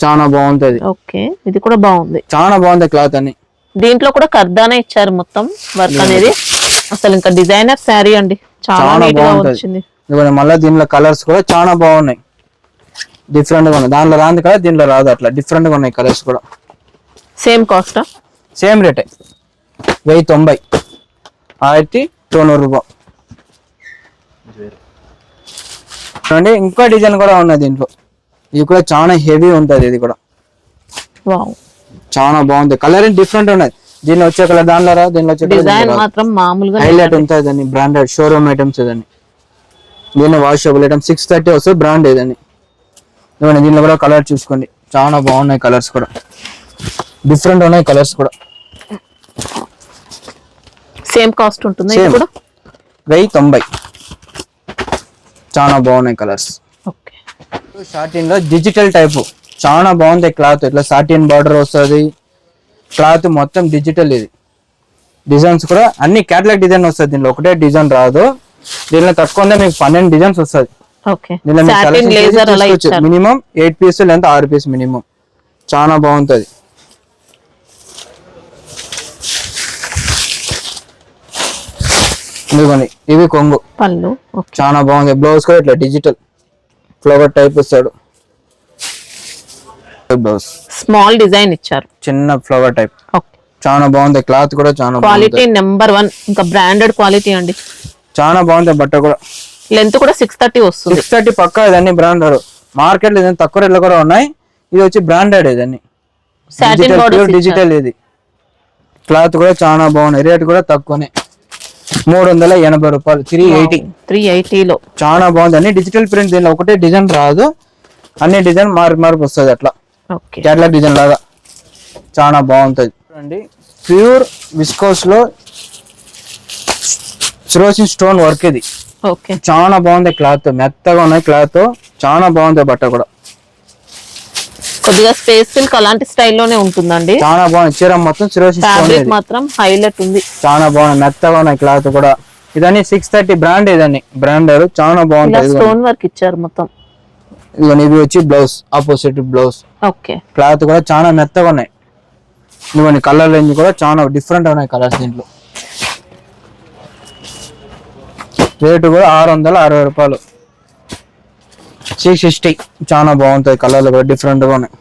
చాలా బాగుంటది. ఓకే, ఇది కూడా బాగుంది. చాలా బాగుంది క్లాత్ అని. దీంట్లో కూడా కర్దానా ఇచ్చారు మొత్తం వర్క్ అనేది. అసలు ఇంకా డిజైనర్ శారీ అండి, చాలా నీట్ గా వచ్చింది. మళ్ళీ దీనిలో కలర్స్ కూడా చాలా బాగున్నాయి. డిఫరెంట్ గా ఉన్నాయి. దాంట్లో రాదు కదా, దీంట్లో రాదు. అట్లా డిఫరెంట్ గా ఉన్నాయి కలర్స్ కూడా. Same cost? సేమ్ రేటే 1090. 1090 రూపాయలు. చూడండి ఇంకో డిజైన్ కూడా ఉన్నది దీంట్లో. ఇది కూడా చాలా హెవీ ఉంటది. ఇది కూడా చాలా బాగుంది. కలర్ డిఫరెంట్ ఉన్నది. దీనిలో వచ్చే కలర్ దానిలో రా. దీనిలో వచ్చే డిజైన్ మాత్రం మామూలుగా హైలైట్ ఉంటుంది. దాన్ని బ్రాండెడ్ షోరూమ్ ఐటమ్స్. ఇదని దీనిలో వాషబుల్ ఐటమ్ 630 వస్తుంది. బ్రాండ్ ఇదని. దీనిలో కూడా కలర్ చూసుకోండి. చాలా బాగున్నాయి కలర్స్ కూడా. డిఫరెంట్ ఉన్నాయి కలర్స్ కూడా. సేమ్ కాస్ట్ ఉంటుంది. 1090. చాలా బాగున్నాయి కలర్స్. సాటిన్ లో డిజిటల్ టైప్ చాలా బాగుంది క్లాత్. ఇట్లా సాటిన్ బార్డర్ వస్తుంది. క్లాత్ మొత్తం డిజిటల్. ఇది డిజైన్స్ కూడా అన్ని క్యాటలాగ్ డిజైన్ వస్తుంది. దీనిలో ఒకటే డిజైన్ రాదు. దీనిలో తక్కువ మీకు 12 డిజైన్స్ వస్తుంది. మినిమం 8 పీస్ లేదా 6 పీస్ మినిమం. చాలా బాగుంటది. ఇదిగోండి ఇవి కొంగు. పళ్ళు చాలా బాగుంది. బ్లౌజ్ కూడా ఇట్లా డిజిటల్ ఫ్లవర్ టైప్ ఇస్తాడు. బ్లౌజ్ స్మాల్ డిజైన్ ఇచ్చారు. చిన్న ఫ్లవర్ టైప్. చాలా బాగుంది. క్లాత్ కూడా చాలా క్వాలిటీ నెంబర్ 1. ఇంకా బ్రాండెడ్ క్వాలిటీ అండి. చాలా బాగుంది. బట్ట కూడా లెంత్ కూడా 630 వస్తుంది. 630 పక్కా. ఇదన్నీ బ్రాండెడ్. మార్కెట్ లో ఏదైనా తక్కువ రేట్లో కూడా ఉన్నాయి. ఇది వచ్చి బ్రాండెడ్. ఇదన్నీ డిజిటల్. ఇది క్లాత్ కూడా చాలా బాగున్నాయి. రేట్ కూడా తక్కువనే. 380 రూపాయలు. 380 లో చాలా బాగుంది. అన్ని డిజిటల్ ప్రింట్. దీనిలో ఒకటే డిజైన్ రాదు. అన్ని డిజైన్ మార్పు వస్తుంది. అట్లా కేటలాగ్ డిజైన్ లాగా చాలా బాగుంటది. చూడండి ప్యూర్ విస్కోస్ లో సిరోసిన్ స్టోన్ వర్క్. ఇది చాలా బాగుంది. క్లాత్ మెత్తగా ఉన్నాయి. క్లాత్ చాలా బాగుంది. బట్ట కూడా కొద్దిగా స్పేస్ సిల్క్ అలాంటి స్టైల్లోనే ఉంటుందండి. చాలా బాగుంది. చీర మొత్తం సిరోసిన్ స్టోన్ మాత్రం హైలైట్ ఉంది. చాలా బాగుంది. మెత్తగా ఉన్నాయి. క్లాత్ కూడా ఇదని 630 బ్రాండ్. ఇదని బ్రాండర్ చాలా బాగుంది. స్టోన్ వర్క్ ఇచ్చారు మొత్తం. ఇదిగోండి ఇవి వచ్చి blouse, opposite blouse. Okay. Cloth కూడా చాలా మెత్తగా ఉన్నాయి. ఇదిగోండి కలర్ రేంజ్ కూడా చాలా డిఫరెంట్ ఉన్నాయి కలర్స్ దీంట్లో. రేటు కూడా 660 రూపాయలు. 660. చాలా బాగుంటాయి కలర్లు కూడా డిఫరెంట్ గా ఉన్నాయి.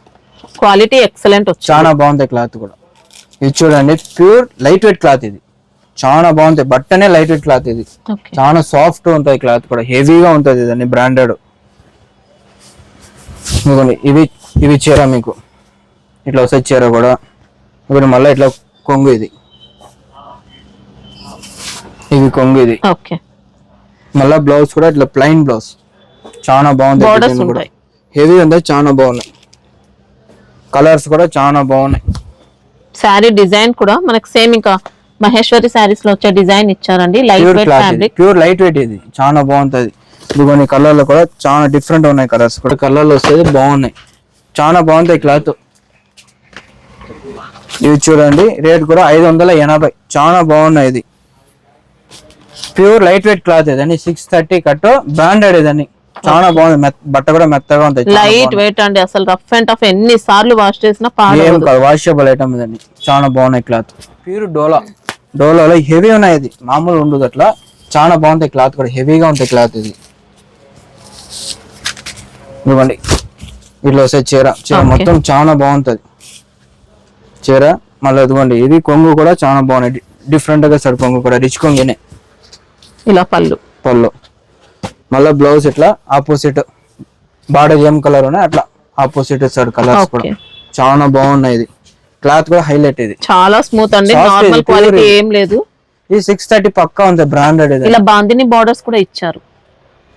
క్వాలిటీ ఎక్సలెంట్ వచ్చింది. చాలా బాగుంటాయి క్లాత్ కూడా. ఇది చూడండి ప్యూర్ లైట్ వెయిట్ క్లాత్ ఇది. చాలా బాగుంటాయి. బట్టనే లైట్ వెయిట్ క్లాత్ ఇది. ఓకే. చాలా సాఫ్ట్ ఉంటాయి క్లాత్ కూడా, హెవీగా ఉంటుంది ఇదని బ్రాండెడ్. ఇదిగోండి ఇవి చీర మీకు ఇట్లా వస్తాయి చీర కూడా. ఇప్పుడు మళ్ళీ ఇట్లా కొంగు ఇది కొంగు ఇది. ఓకే. మళ్ళీ బ్లౌజ్ కూడా ఇట్లా ప్లెయిన్ బ్లౌజ్. చాలా బాగుంది. హెవీ ఉంది, చాలా బాగున్నాయి. కలర్స్ కూడా చాలా బాగున్నాయి. శారీ డిజైన్ కూడా మనకి సేమ్ ఇంకా మహేశ్వరి శారీస్ లో వచ్చే డిజైన్ ఇచ్చారండి. Light weight fabric, pure light weight ఇది. చాలా బాగుంటది. ఇదిగోని కలర్ లో కూడా చాలా డిఫరెంట్ ఉన్నాయి. కలర్స్ కూడా కలర్ లో వస్తుంది, బాగున్నాయి. చాలా బాగుంటాయి క్లాత్. ఇవి చూడండి రేట్ కూడా 580. చాలా బాగున్నాయి. ఇది ప్యూర్ లైట్ వెయిట్ క్లాత్ ఇదని. 630 కట్, బ్రాండెడ్ ఇదని. చాలా బాగుంది. బట్ట కూడా మెత్తగా ఉంటాయి. లైట్ వెయిట్ అండి. అసలు రఫ్ అండ్ టఫ్ ఎన్ని సార్లు వాష్ చేసినా వాషబుల్ ఐటమ్ ఇదని. చాలా బాగున్నాయి క్లాత్. ప్యూర్ డోలాలో హెవీ ఉన్నాయి. ఇది మామూలు ఉండదు అట్లా. చాలా బాగుంటాయి క్లాత్ కూడా, హెవీగా ఉంటాయి క్లాత్ ఇది. ఇవ్వండి ఇట్లా వస్తే చీర మొత్తం చాలా బాగుంటది చీర. మళ్ళీ ఇదిగోండి ఇది కొంగు కూడా చాలా బాగున్నాయి. డిఫరెంట్ గా సార్ కొంగు కూడా రిచ్ కొంగినే. ఇలా పళ్ళు మళ్ళీ బ్లౌజ్ ఇట్లా ఆపోజిట్ బార్డర్ ఏం కలర్ ఉన్నాయి అట్లా ఆపోజిట్ సార్ కలర్స్ కూడా చాలా బాగున్నాయి. ఇది క్లాత్ కూడా హైలైట్. ఇది చాలా స్మూత్ అండి. నార్మల్ క్వాలిటీ ఏం లేదు. ఇది 630 పక్కా ఉంది, బ్రాండెడ్. ఇది ఇలా బాందిని బార్డర్స్ కూడా ఇచ్చారు.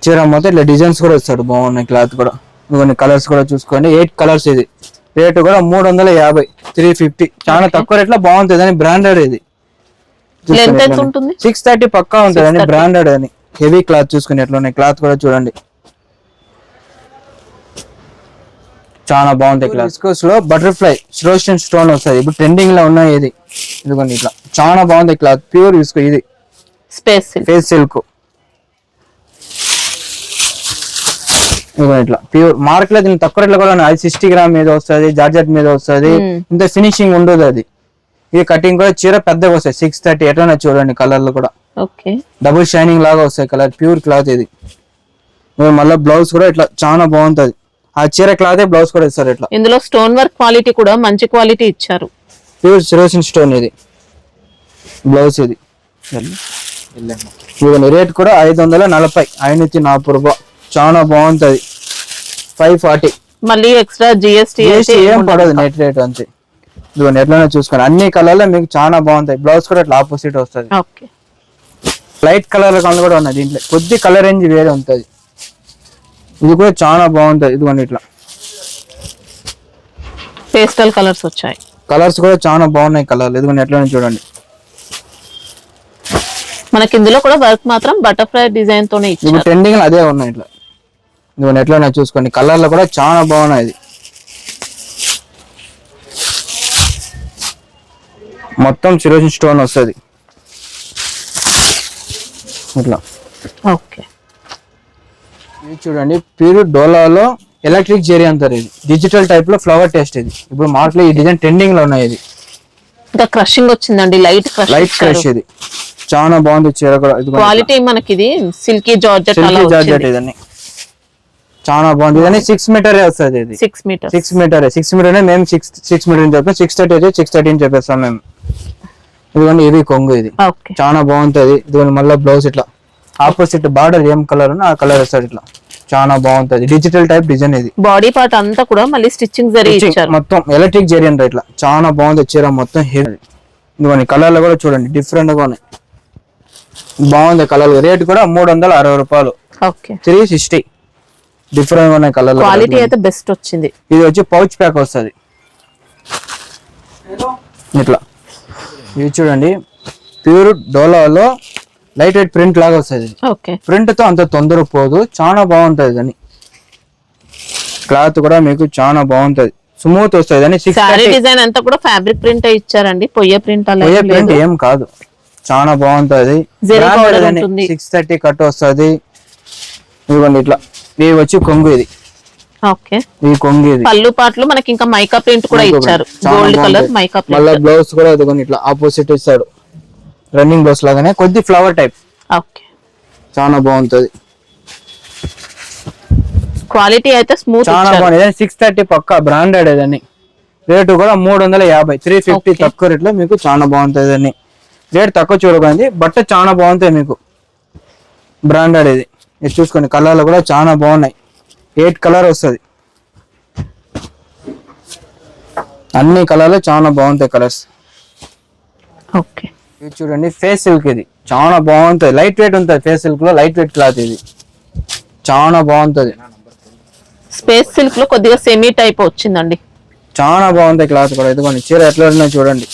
చీర మొత్తం ఇట్లా డిజైన్స్ కూడా ఇస్తాడు, బాగున్నాయి క్లాత్ కూడా. ఇవన్నీ కలర్స్ కూడా చూసుకోండి. 8 కలర్స్. ఇది రేటు కూడా 350, 350. చాలా తక్కువ రేట్ లో బాగుంటుంది అని బ్రాండెడ్. ఇది 630 పక్కా ఉంటుంది అని బ్రాండెడ్ అని. హెవీ క్లాత్ చూసుకుని ఎట్లా ఉన్నాయి క్లాత్ కూడా చూడండి. చాలా బాగుంటాయి క్లాత్ లో. బటర్ఫ్లై రోషన్ స్టోన్ వస్తాయి. ఇప్పుడు ట్రెండింగ్ లో ఉన్నాయి. ఇది ఇదిగోండి ఇట్లా చాలా బాగుంది క్లాత్. ప్యూర్ తీసుకో. ఇది ఫేస్ సిల్క్. ఇట్లా ప్యూర్ మార్క్ లో దీని తక్కువ రేట్లో కూడా అది 60 గ్రామ్ మీద వస్తుంది, జార్జెట్ మీద వస్తుంది. ఇంత ఫినిషింగ్ ఉండదు అది. ఇది కటింగ్ కూడా చీర పెద్దగా వస్తాయి. 630 ఎట్లా చూడండి కలర్లు కూడా డబుల్ షైనింగ్ లాగా వస్తాయి కలర్. ప్యూర్ క్లాత్ ఇది. మళ్ళీ బ్లౌజ్ కూడా ఇట్లా చాలా బాగుంటది. ఆ చీర క్లాత్ బ్లౌజ్ కూడా ఇస్తారు ఇట్లా. ఇందులో స్టోన్ వర్క్ క్వాలిటీ కూడా మంచి క్వాలిటీ ఇచ్చారు. ప్యూర్ సిరోసిన్ స్టోన్ ఇది బ్లౌజ్. ఇది రేట్ కూడా 540, 540 రూపాయలు. చాలా బాగుంటది. 540. మళ్ళీ ఎక్స్ట్రా జిఎస్టీ ఏం పడదు, నెట్ రేట్ అంతే. ఇదిగోండి ఎట్లనే చూసుకోండి. అన్ని కలర్లో మీకు చాలా బాగుంటాయి. బ్లౌజ్ కూడా ఇట్లా ఆపోజిట్ వస్తుంది. లైట్ కలర్ కూడా ఉన్నాయి దీంట్లో. కొద్ది కలర్ రేంజ్ వేరే ఉంటుంది. ఇది కూడా చాలా బాగుంటది. ఇదిగోండి ఇట్లా పేస్టల్ కలర్స్ వచ్చాయి. కలర్స్ కూడా చాలా బాగున్నాయి కలర్లు. ఇదిగోండి ఎట్లనే చూడండి. మనకి ఇందులో కూడా వర్క్ మాత్రం బటర్ఫ్లై డిజైన్ తోనే ఇచ్చారు. ఇప్పుడు ట్రెండింగ్ అదే ఉన్నాయి ఇట్లా. ఇదిగోండి ఎట్లనే చూసుకోండి. కలర్లు కూడా చాలా బాగున్నాయి. ఇది మొత్తం సిరోసిన్ స్టోన్ వస్తుంది ఇట్లా. ఇది చూడండి ప్యూర్ డోలాలో ఎలక్ట్రిక్ జెరీ అంటారు. ఇది డిజిటల్ టైప్ లో ఫ్లవర్ టెస్ట్. ఇది ఇప్పుడు మార్కెట్ లో ఈ డిజైన్ ట్రెండింగ్ లో ఉన్నాయి. ఇది ఇంకా క్రషింగ్ వచ్చిందండి. Light crush. ఇది చాలా బాగుంది చీర కూడా. క్వాలిటీ మనకి ఇది సిల్కీ జార్జెట్ ఇదని చాలా బాగుంది. ఇదని 6 మీటర్ వస్తుంది. ఇది 6 మీటర్. మేము 6 మీటర్ చెప్పాం. 630 630 చెప్పేస్తాం మేము. ఇదిగోండి ఇది కొంగు. ఇది చాలా బాగుంటది. ఇదిగోండి మళ్ళీ బ్లౌజ్ ఇట్లా ఆపోజిట్ బార్డర్ ఏం కలర్ ఉన్నా ఆ కలర్ వస్తుంది ఇట్లా. చాలా బాగుంటది. Digital type design. ఇది బాడీ పార్ట్ అంతా కూడా మళ్ళీ స్టిచ్చింగ్ జరీ ఇచ్చారు. మొత్తం ఎలక్ట్రిక్ జరీ అంటే ఇట్లా చాలా బాగుంది చీర మొత్తం. ఇదిగోండి కలర్లు కూడా చూడండి డిఫరెంట్ గా ఉన్నాయి. బాగుంది కలర్. రేట్ కూడా 360 రూపాయలు. 360. డిఫరెంట్ గా ఉన్నాయి కలర్. క్వాలిటీ అయితే బెస్ట్ వచ్చింది. ఇది వచ్చి పౌచ్ ప్యాక్ వస్తుంది ఇట్లా. ఇది చూడండి ప్యూర్ డోలాలో లైట్ వెయిట్ ప్రింట్ లాగా వస్తుంది. ప్రింట్ తో అంత తొందర పోదు. చాలా బాగుంటది అని. క్లాత్ కూడా మీకు చాలా బాగుంటది. స్మూత్ వస్తుంది అని. డిజైన్ అంతా కూడా ఫ్యాబ్రిక్ ప్రింట్ ఇచ్చారండి. పొయ్య ప్రింట్ ఏం కాదు. చాలా బాగుంటది. 630 కట్ వస్తుంది. ఇదిగోండి ఇట్లా. ఇది వచ్చి కొంగు. ఇది ఓకే. ఈ కొంగు ఇది పళ్ళు పాటలు మనకి ఇంకా మైకా ప్రింట్ కూడా ఇచ్చారు, గోల్డ్ కలర్ మైకా మళ్ళీ ప్రింట్. బ్లౌజ్ కూడా ఇదిగోండి ఇట్లా ఆపోజిట్ ఇస్తాడు, రన్నింగ్ బ్లౌజ్ లాగానే కొద్ది ఫ్లవర్ టైప్. ఓకే. చాలా బాగుంటది, క్వాలిటీ అయితే స్మూత్ చాలా బాగుంది. 630 పక్కా బ్రాండెడ్ ఇదని. రేటు కూడా 350, 350 తక్కువ రేట్లో మీకు చాలా బాగుంటుంది అని. రేట్ తక్కువ చూడకండి, బట్ట చాలా బాగుంటాయి మీకు. బ్రాండెడ్ ఇది చూసుకోండి, కలర్లు కూడా చాలా బాగున్నాయి. 8 కలర్ వస్తుంది, అన్ని కలర్లు చాలా బాగుంటాయి కలర్స్. ఓకే. ఇది చూడండి ఫేస్ సిల్క్, ఇది చాలా బాగుంటుంది, లైట్ వెయిట్ ఉంటుంది. ఫేస్ సిల్క్ లో లైట్ వెయిట్ క్లాత్ ఇది, చాలా బాగుంటుంది. స్పేస్ సిల్క్ లో కొద్దిగా సెమీ టైప్ వచ్చిందండి, చాలా బాగుంటాయి క్లాత్ కూడా. ఇదిగోండి చీర ఎట్లా ఉన్నాయి చూడండి,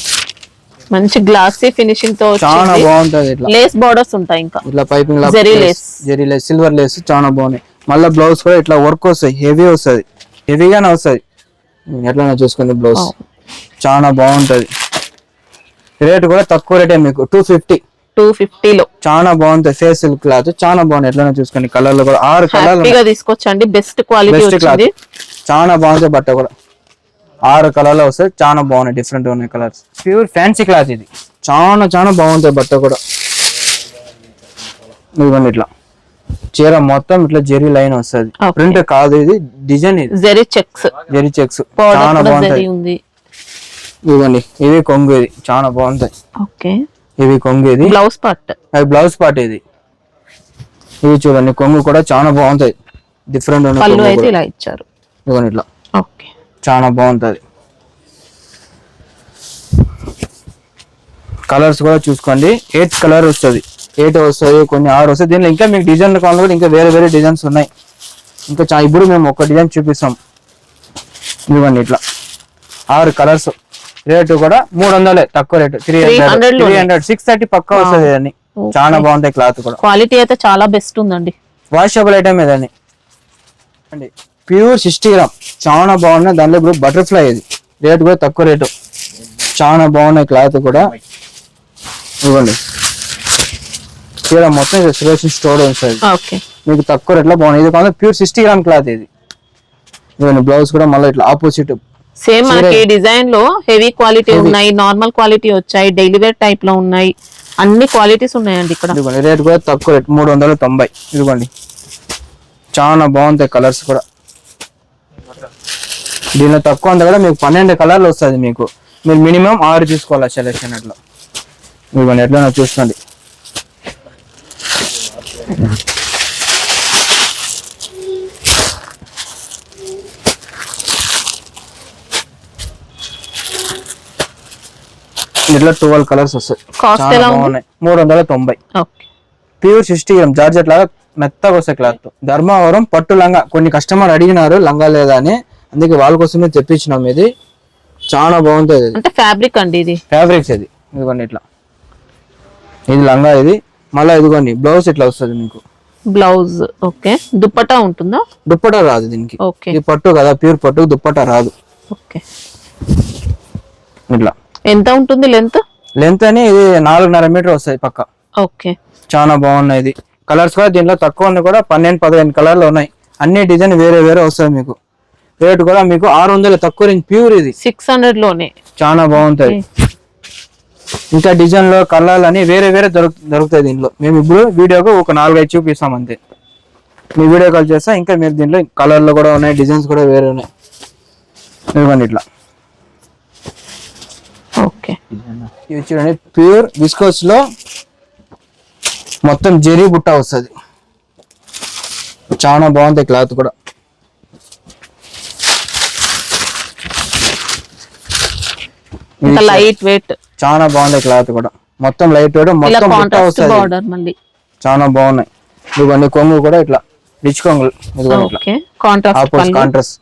మంచి గ్లాసీ ఫినిషింగ్ తో చాలా బాగుంటది. ఇట్లా లేస్ బోర్డర్స్ ఉంటాయి, ఇంకా ఇట్లా piping zari lace, silver lace చాలా బాగున్నాయి. మళ్ళీ బ్లౌజ్ కూడా ఇట్లా వర్క్ వస్తాయి, హెవీ వస్తుంది, హెవీగానే వస్తుంది. ఎట్లా చూసుకోండి బ్లౌజ్ చాలా బాగుంటది. రేట్ కూడా తక్కువ రేటే మీకు 250 లో చాలా బాగుంటది. ఫేస్ సిల్క్ క్లాత్ చాలా బాగుంది. ఎట్లా చూసుకోండి, కలర్లు కూడా 6 కలర్లు తీసుకొచ్చండి, బెస్ట్ క్వాలిటీ వచ్చింది, చాలా బాగుంది. బట్ట కూడా 6 కలర్లు వస్తాయి, చాలా బాగున్నాయి, డిఫరెంట్ ఉన్నాయి కలర్స్. ప్యూర్ ఫ్యాన్సీ క్లాత్ ఇది, చాలా చాలా బాగుంటుంది బట్ట కూడా. ఇదిగోండి ఇట్లా చీర మొత్తం ఇట్లా జెరీ లైన్ వస్తుంది, ప్రింట్ కాదు ఇది, డిజైన్ ఇది, జెరీ చెక్స్ చాలా బాగుంటాయి. ఇదిగోండి ఇవి కొంగు, ఇది చాలా బాగుంటాయి. ఓకే. ఇవి కొంగు, ఇది బ్లౌజ్ పార్ట్ ఇది. ఇవి చూడండి కొంగు కూడా చాలా బాగుంటాయి, డిఫరెంట్ ఉన్నాయి. ఇదిగోండి ఇట్లా చాలా బాగుంటది. కలర్స్ కూడా చూసుకోండి, 8 కలర్ వస్తుంది, 8 వస్తుంది, కొన్ని 6 వస్తుంది. దీనిలో ఇంకా మీకు డిజైన్లు కావాలి, ఇంకా వేరే వేరే డిజైన్స్ ఉన్నాయి. ఇంకా ఇప్పుడు మేము ఒక డిజైన్ చూపిస్తాం. ఇవ్వండి ఇట్లా 6 కలర్స్. రేటు కూడా 300, తక్కువ రేటు 300, 630 పక్కా వస్తుంది. అని చాలా బాగుంటాయి, క్లాత్ కూడా క్వాలిటీ అయితే చాలా బెస్ట్ ఉందండి. వాషబుల్ ఐటమ్ ఏదండి, ప్యూర్ 60 గ్రామ్ చాలా బాగున్నాయి. దాంట్లో ఇప్పుడు బటర్ఫ్లై, ఇది రేటు కూడా తక్కువ రేటు, చాలా బాగున్నాయి క్లాత్ కూడా. ఇవ్వండి చీర మొత్తం ఇది సురేష్ స్టోర్ ఉంటుంది, మీకు తక్కువ రేట్లో బాగున్నాయి. ఇది కాదు ప్యూర్ 60 గ్రామ్ క్లాత్ ఇది. ఇవ్వండి బ్లౌజ్ కూడా మళ్ళీ ఇట్లా ఆపోజిట్ సేమ్ మనకి డిజైన్ లో హెవీ క్వాలిటీ ఉన్నాయి, నార్మల్ క్వాలిటీ వచ్చాయి, డైలీ వేర్ టైప్ లో ఉన్నాయి, అన్ని క్వాలిటీస్ ఉన్నాయండి ఇక్కడ. రేట్ కూడా తక్కువ రేట్ 390. ఇదిగోండి చాలా బాగుంటాయి కలర్స్ కూడా. దీనిలో తక్కువ అంతా కూడా మీకు 12 కలర్లు వస్తుంది. మీకు మీరు మినిమం 6 తీసుకోవాలి సెలెక్షన్. అట్లా ఇదిగోండి ఎట్లా చూసుకోండి. ఇట్లా 12 కలర్స్ వస్తాయి, చాలా బాగున్నాయి. 390. ప్యూర్ 60 గ్రామ్ జార్జెట్ లాగా మెత్తగా వస్తాయి క్లాత్. ధర్మవరం పట్టు లంగా, కొన్ని కస్టమర్ అడిగినారు లంగా లేదా అని, అందుకే వాళ్ళ కోసమే తెప్పించినాం. ఇది చాలా బాగుంటది, అంటే ఫ్యాబ్రిక్ అండి, ఇది ఫ్యాబ్రిక్స్. ఇది ఇదిగోండి ఇట్లా, ఇది లంగా. ఇది మళ్ళీ ఇదిగోండి బ్లౌజ్ ఇట్లా వస్తుంది మీకు. Blouse okay. దుప్పటా ఉంటుందా? దుప్పటా రాదు దీనికి, ఇది పట్టు కదా, ప్యూర్ పట్టు, దుప్పటా రాదు. ఓకే. ఇట్లా ఎంత ఉంటుంది లెంత్ అని? ఇది 4.5 మీటర్ వస్తాయి పక్క. ఓకే. చాలా బాగున్నాయి. ఇది కలర్స్ కూడా దీంట్లో తక్కువ ఉన్నాయి కూడా, 12-15 కలర్లు ఉన్నాయి. అన్ని డిజైన్ వేరే వేరే వస్తాయి మీకు. రేటు కూడా మీకు 600 తక్కువ రేంజ్, ప్యూర్ ఇది 600 లోనే చాలా బాగుంటాయి. ఇంకా డిజైన్ లో కలర్లు అని వేరే వేరే దొరుకుతాయి దీంట్లో. మేము ఇప్పుడు వీడియోకు ఒక 4-5 చూపిస్తాం అంతే. మీ వీడియో కాల్ చేస్తా. ఇంకా మీరు దీంట్లో కలర్లు కూడా ఉన్నాయి, డిజైన్స్ కూడా వేరే ఉన్నాయి. ఇవ్వండి ఇట్లా. ఓకే. ఇవి చూడండి ప్యూర్ విస్కోస్ లో మొత్తం జెరీ బుట్ట వస్తుంది, చాలా బాగుంటాయి క్లాత్ కూడా. లైట్ వెయిట్, చాలా బాగుంటాయి క్లాత్ కూడా, మొత్తం లైట్ వెయిట్, మొత్తం బుట్ట వస్తుంది, చాలా బాగున్నాయి. ఇదిగోండి కొంగు కూడా ఇట్లా రిచ్ కొంగులు, కాంట్రాస్ట్.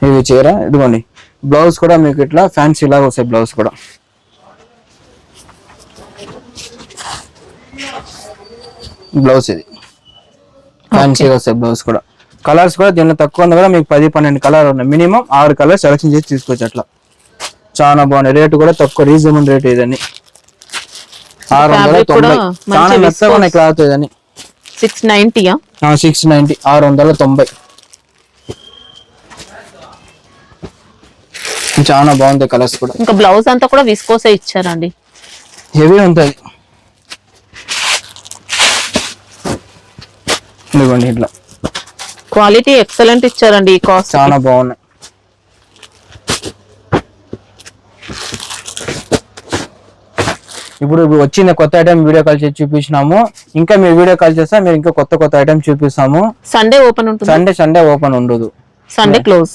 ఇది చీర. ఇదిగోండి బ్లౌజ్ కూడా మీకు ఇట్లా ఫ్యాన్సీ లాగా వస్తాయి. బ్లౌజ్ కూడా బ్లౌజ్ ఇది ఫ్యాన్సీగా వస్తాయి. బ్లౌజ్ కూడా కలర్స్ కూడా దీనిలో తక్కువ ఉంది కూడా, మీకు 10-12 కలర్ ఉన్నాయి. మినిమం 6 కలర్ సెలెక్షన్ చేసి తీసుకోవచ్చు. అట్లా చాలా బాగున్నాయి. రేటు కూడా తక్కువ, రీజనబుల్ రేట్ ఇదని. 690. చాలా మెత్తగా ఉన్నాయి క్లాత్ ఇదని. 690. 690 690. చాలా బాగుంది కలర్స్ కూడా. ఇంకా బ్లౌజ్ అంతా కూడా విస్కోసే ఇచ్చారండి, హెవీ ఉంటది. ఇదిగోండి ఇట్లా క్వాలిటీ ఎక్సలెంట్ ఇచ్చారండి. ఈ కాస్ట్ చాలా బాగున్నాయి. ఇప్పుడు వచ్చిన కొత్త ఐటమ్ వీడియో కాల్ చేసి చూపించినాము. ఇంకా మీరు వీడియో కాల్ చేస్తే మీరు ఇంకా కొత్త ఐటమ్ చూపిస్తాము. సండే ఓపెన్ ఉంటుంది, సండే ఓపెన్ ఉండదు, సండే క్లోజ్.